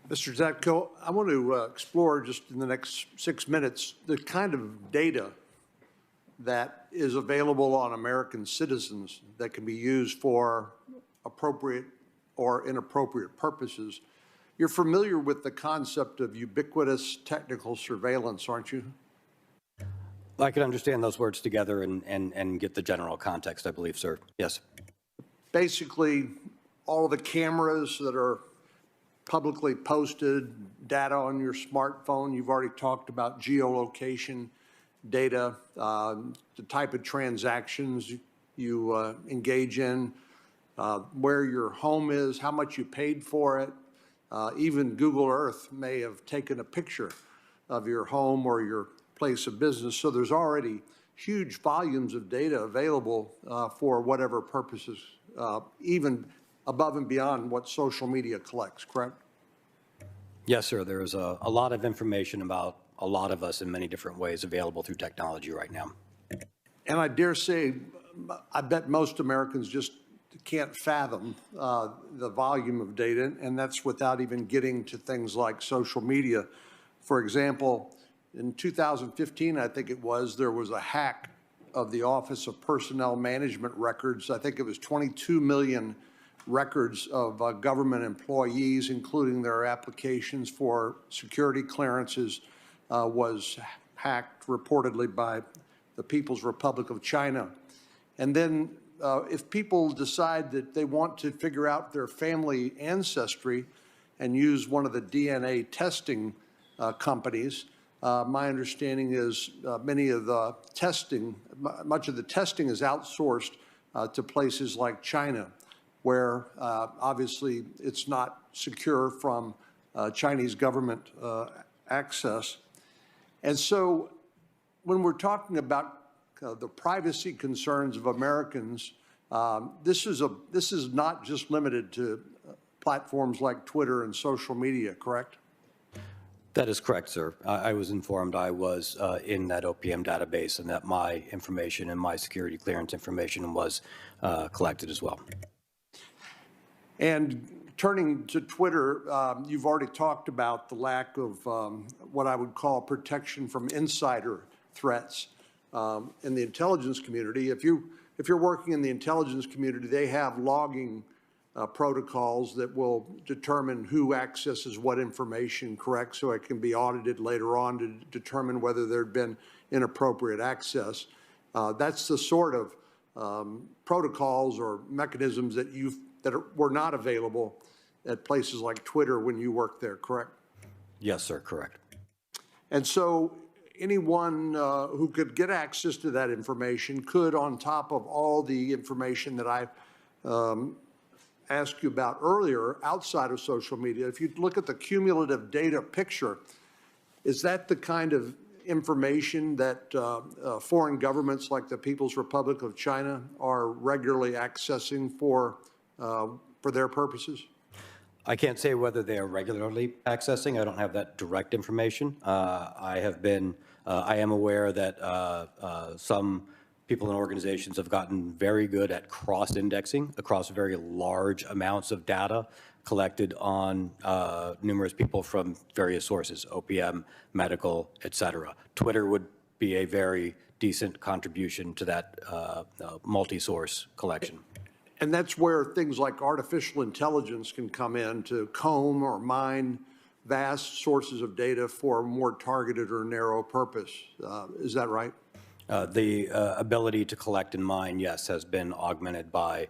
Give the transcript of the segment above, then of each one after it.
Mr. Zatko, I want to explore just in the next 6 minutes the kind of data that is available on American citizens that can be used for appropriate or inappropriate purposes. You're familiar with the concept of ubiquitous technical surveillance, aren't you? I can understand those words together and get the general context, I believe, sir. Yes. Basically, all of the cameras that are publicly posted, data on your smartphone, you've already talked about geolocation data, the type of transactions you engage in, where your home is, how much you paid for it. Even Google Earth may have taken a picture of your home or your place of business. So there's already huge volumes of data available for whatever purposes, even above and beyond what social media collects, correct? Yes, sir. There is a lot of information about a lot of us in many different ways available through technology right now. And I dare say, I bet most Americans just can't fathom the volume of data, and that's without even getting to things like social media. For example, in 2015, I think it was, there was a hack of the Office of Personnel Management records. I think it was 22 million records of government employees, including their applications for security clearances, was hacked reportedly by the People's Republic of China. And then if people decide that they want to figure out their family ancestry and use one of the DNA testing companies, my understanding is much of the testing is outsourced to places like China, where obviously it's not secure from Chinese government access. And so when we're talking about the privacy concerns of Americans, this is not just limited to platforms like Twitter and social media, correct? That is correct, sir. I was informed I was in that OPM database and that my information and my security clearance information was collected as well. And turning to Twitter, you've already talked about the lack of what I would call protection from insider threats in the intelligence community. If you're working in the intelligence community, they have logging protocols that will determine who accesses what information, correct, so it can be audited later on to determine whether there had been inappropriate access. That's the sort of protocols or mechanisms that were not available at places like Twitter when you worked there, correct? Yes, sir, correct. And so anyone who could get access to that information could, on top of all the information that I asked you about earlier outside of social media, if you look at the cumulative data picture, is that the kind of information that foreign governments like the People's Republic of China are regularly accessing for their purposes? I can't say whether they are regularly accessing. I don't have that direct information. I am aware that some people and organizations have gotten very good at cross-indexing across very large amounts of data collected on numerous people from various sources, OPM, medical, et cetera. Twitter would be a very decent contribution to that multi-source collection. And that's where things like artificial intelligence can come in to comb or mine vast sources of data for a more targeted or narrow purpose. Is that right? The ability to collect and mine, yes, has been augmented by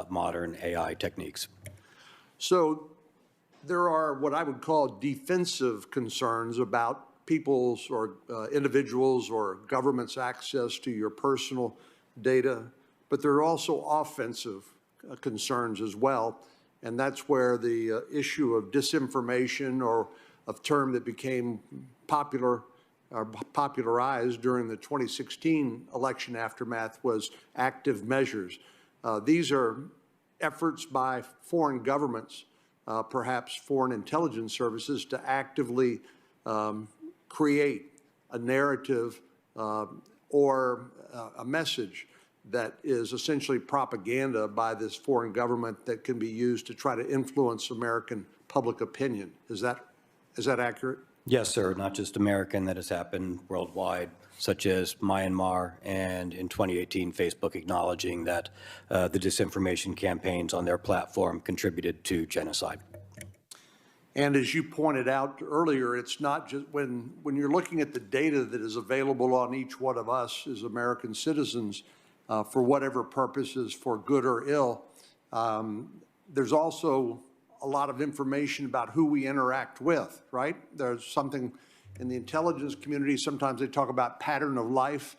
modern AI techniques. So there are what I would call defensive concerns about people's or individuals or government's access to your personal data, but there are also offensive concerns as well, and that's where the issue of disinformation, or a term that became popularized during the 2016 election aftermath, was active measures. These are efforts by foreign governments, perhaps foreign intelligence services, to actively create a narrative or a message that is essentially propaganda by this foreign government that can be used to try to influence American public opinion. Is that accurate? Yes, sir, not just American, that has happened worldwide, such as Myanmar, and in 2018, Facebook acknowledging that the disinformation campaigns on their platform contributed to genocide. And as you pointed out earlier, it's not just when you're looking at the data that is available on each one of us as American citizens for whatever purposes, for good or ill, there's also a lot of information about who we interact with, right? There's something in the intelligence community, sometimes they talk about pattern of life.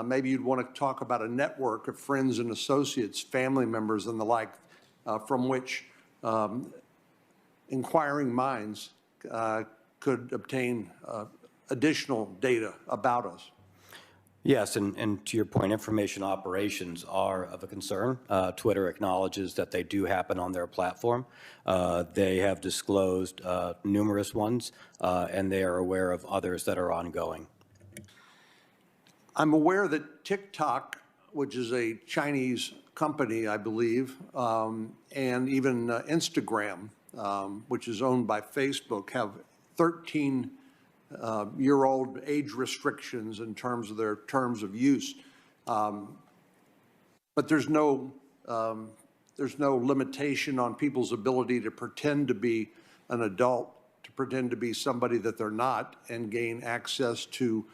Maybe you'd want to talk about a network of friends and associates, family members and the like, from which inquiring minds could obtain additional data about us. Yes, and to your point, information operations are of a concern. Twitter acknowledges that they do happen on their platform. They have disclosed numerous ones, and they are aware of others that are ongoing. I'm aware that TikTok, which is a Chinese company, I believe, and even Instagram, which is owned by Facebook, have 13-year-old age restrictions in terms of their terms of use. But there's no limitation on people's ability to pretend to be an adult, to pretend to be somebody that they're not, and gain access to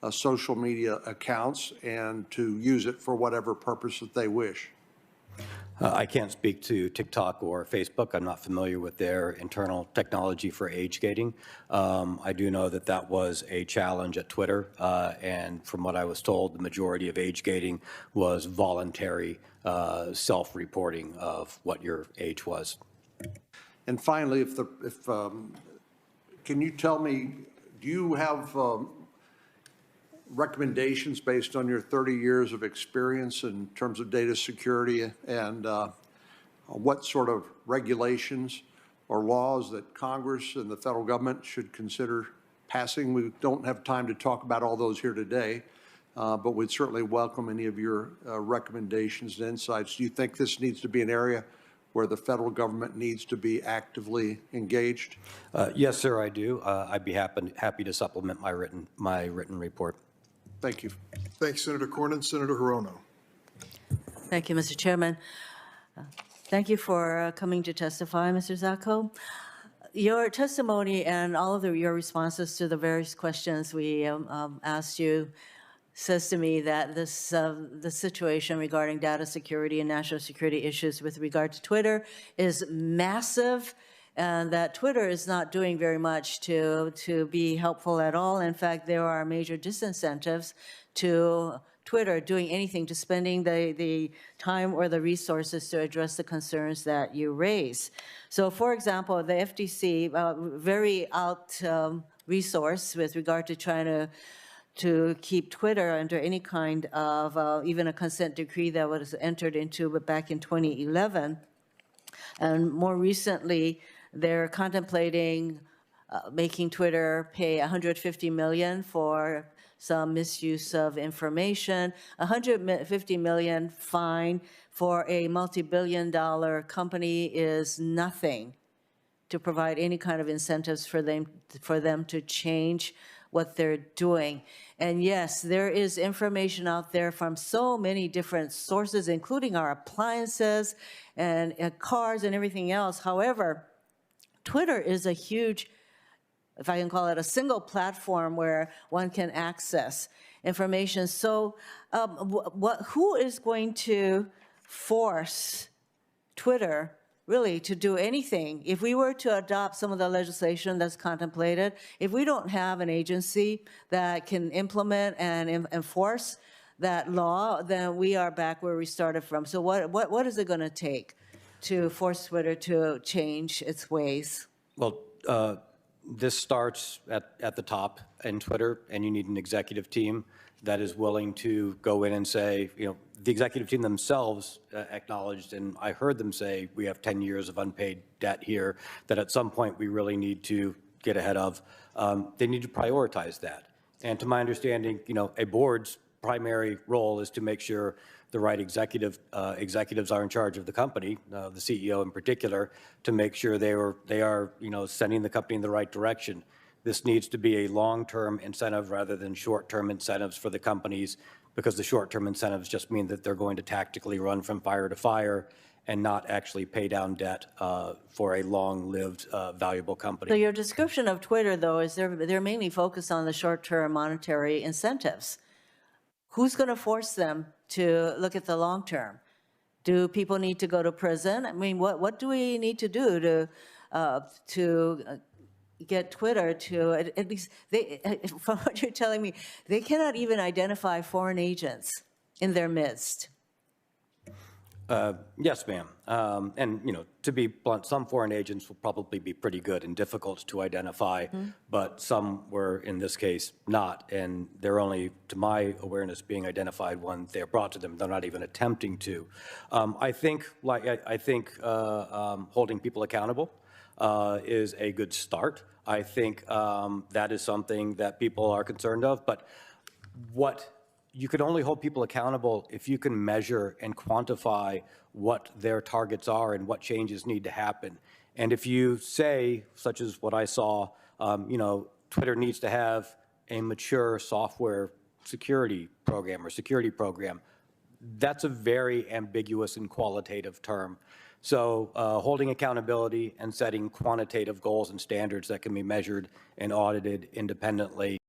social media accounts and to use it for whatever purpose that they wish. I can't speak to TikTok or Facebook. I'm not familiar with their internal technology for age gating. I do know that that was a challenge at Twitter, and from what I was told, the majority of age gating was voluntary self-reporting of what your age was. And finally, can you tell me, do you have recommendations based on your 30 years of experience in terms of data security and what sort of regulations or laws that Congress and the federal government should consider passing? We don't have time to talk about all those here today, but we'd certainly welcome any of your recommendations and insights. Do you think this needs to be an area where the federal government needs to be actively engaged? Yes, sir, I do. I'd be happy to supplement my written report. Thank you. Thanks, Senator Cornyn. Senator Hirono. Thank you, Mr. Chairman. Thank you for coming to testify, Mr. Zacco. Your testimony and all of your responses to the various questions we asked you says to me that the situation regarding data security and national security issues with regard to Twitter is massive, and that Twitter is not doing very much to be helpful at all. In fact, there are major disincentives to Twitter doing anything, to spending the time or the resources to address the concerns that you raise. So, for example, the FTC, very out-resourced with regard to trying to keep Twitter under any kind of even a consent decree that was entered into back in 2011. And more recently, they're contemplating making Twitter pay $150 million for some misuse of information, $150 million fine for a multi-billion-dollar company is nothing to provide any kind of incentives for them to change what they're doing. And yes, there is information out there from so many different sources, including our appliances and cars and everything else. However, Twitter is a huge, if I can call it, a single platform where one can access information. So who is going to force Twitter really to do anything? If we were to adopt some of the legislation that's contemplated, if we don't have an agency that can implement and enforce that law, then we are back where we started from. So what is it going to take to force Twitter to change its ways? Well, this starts at the top in Twitter, and you need an executive team that is willing to go in and say, you know, the executive team themselves acknowledged, and I heard them say, we have 10 years of unpaid debt here that at some point we really need to get ahead of. They need to prioritize that. And to my understanding, you know, a board's primary role is to make sure the right executives are in charge of the company, the CEO in particular, to make sure they are sending the company in the right direction. This needs to be a long-term incentive rather than short-term incentives for the companies, because the short-term incentives just mean that they're going to tactically run from fire to fire and not actually pay down debt for a long-lived, valuable company. So your description of Twitter, though, is they're mainly focused on the short-term monetary incentives. Who's going to force them to look at the long term? Do people need to go to prison? I mean, what do we need to do to get Twitter to, at least, from what you're telling me, they cannot even identify foreign agents in their midst? Yes, ma'am. And, to be blunt, some foreign agents will probably be pretty good and difficult to identify, but some were, in this case, not. And they're only, to my awareness, being identified when they're brought to them. They're not even attempting to. I think holding people accountable is a good start. I think that is something that people are concerned of. But you can only hold people accountable if you can measure and quantify what their targets are and what changes need to happen. And if you say, such as what I saw, Twitter needs to have a mature software security program, that's a very ambiguous and qualitative term. So holding accountability and setting quantitative goals and standards that can be measured and audited independently